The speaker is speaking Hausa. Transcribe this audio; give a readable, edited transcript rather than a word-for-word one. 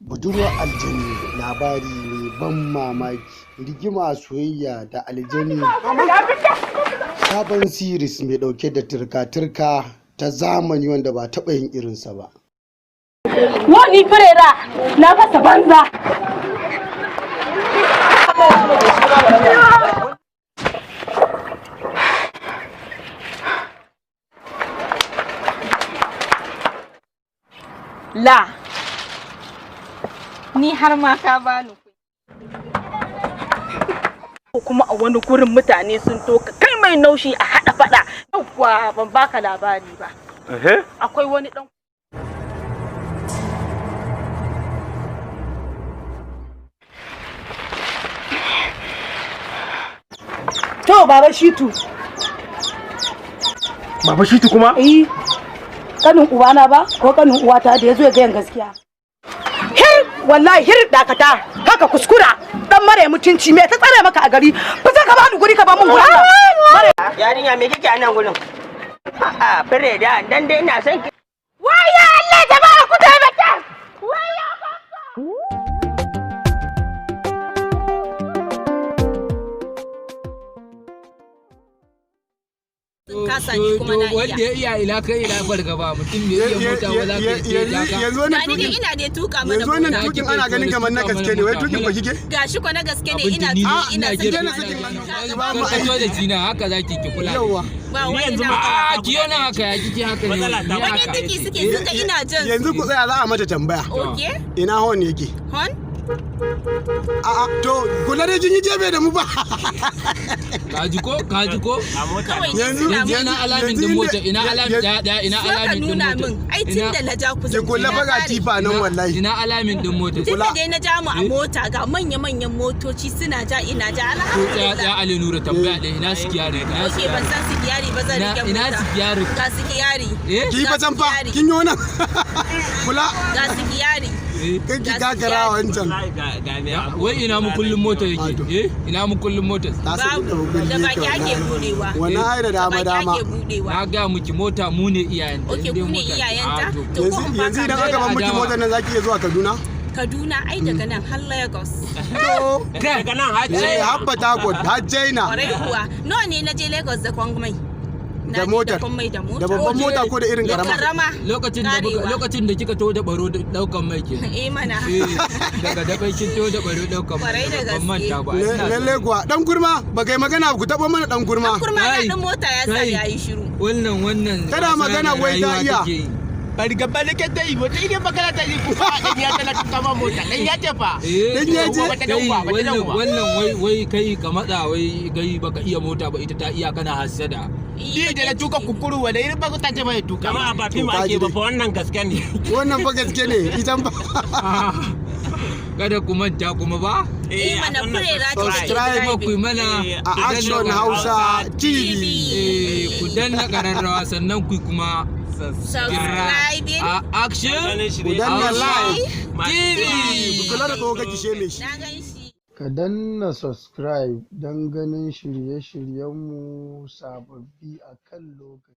Budurwar aljani labari mai ban mamaki, rigima, soyayya da aljani. Sabon series mai dauke da turka-turka ta zamani wanda ba taɓa yin irinsa ba. Wani firera na fasa banza. La ni har ma ka bani kuma a wani gurin mutane sun toka kai mai naushi a hada fada. Yawwa ban baka labari ba. Akwai wani dan to Baba Shitu. Baba Shitu kuma? Eh. Kanin uwana ba ko kanin uwata da yazo ya ga gaskiya. Wallahi hir dakata haka kuskura dan mare mutunci me ta tsare maka a gari ba za ka bani guri ka ba mun guri mare yarinya me kike a nan gurin a'a fure da dan dai ina son ki waya Allah jama'a ku taimaka waya kasa ni kuma na iya wanda ya iya ila kai ila fargaba mutum ne iya mota ba za ka iya jaka yanzu wannan tukin ina dai tuka mana yanzu wannan tukin ana ganin kamar na gaske ne wai tukin ba kike gashi ko na gaske ne ina sakin ba mu kaso da jina haka zaki ki kula ba wai yanzu a kiyo na haka ya kike haka ne wani tiki suke suka ina jin yanzu ku tsaya za a mata tambaya okay ina hon yake hon a'a to kula da jin jebe da mu ba kaji ko yanzu ina alamin din mota ina alamin da ina alamin din mota ai tun da na ja ku ke kula fa ga tifa nan wallahi ina alamin din mota tun da dai na ja mu a mota ga manyan motoci suna ja ina ja alhamdulillah ya Ali Nura tambaya da ina sikiyari okay ban san sikiyari ba zan rike mota ina sikiyari ga sikiyari ki fa san fa kin yi wannan kula ga sikiyari kai ki kakara wancan wai ina mu kullum mota yake ina mu kullum mota da baki ake budewa wannan ai da dama na ga miki mota mu ne iyayen ta okay ku ne iyayenta to yanzu idan aka ban miki motar nan zaki iya zuwa Kaduna ai daga nan har Lagos daga nan har Port Harcourt har China kwarai kuwa nawa ne na je Lagos da kwangmai da motar da babban mota ko da irin karama lokacin da kika to da baro daukan mai ke mana daga da kin to da baro daukan mai ban manta ba lalle kuwa dan kurma ba kai magana ku taba mana dan kurma ya dan mota ya sa yayi shiru wannan kada magana wai ta iya fargaba da ke dai mota idan magana ta yi kusa dan ya tana kama mota dan ya ce fa dan ya ce wannan wai kai ka matsa wai gai baka iya mota ba ita ta iya kana hasada ni da na tuka kukuru wanda irin ba ta ce mai tuka amma ba fi ma ake ba fa wannan gaske ne wannan ba gaske ne idan ba kada ku manta kuma ba mana furera ce subscribe ku mana a Action Hausa TV ku danna kararrawa sannan ku kuma subscribe a Action ku danna like TV ku kula da tsohon kake sheme shi Ka danna subscribe don ganin shirye-shiryenmu sababbi a kan lokaci.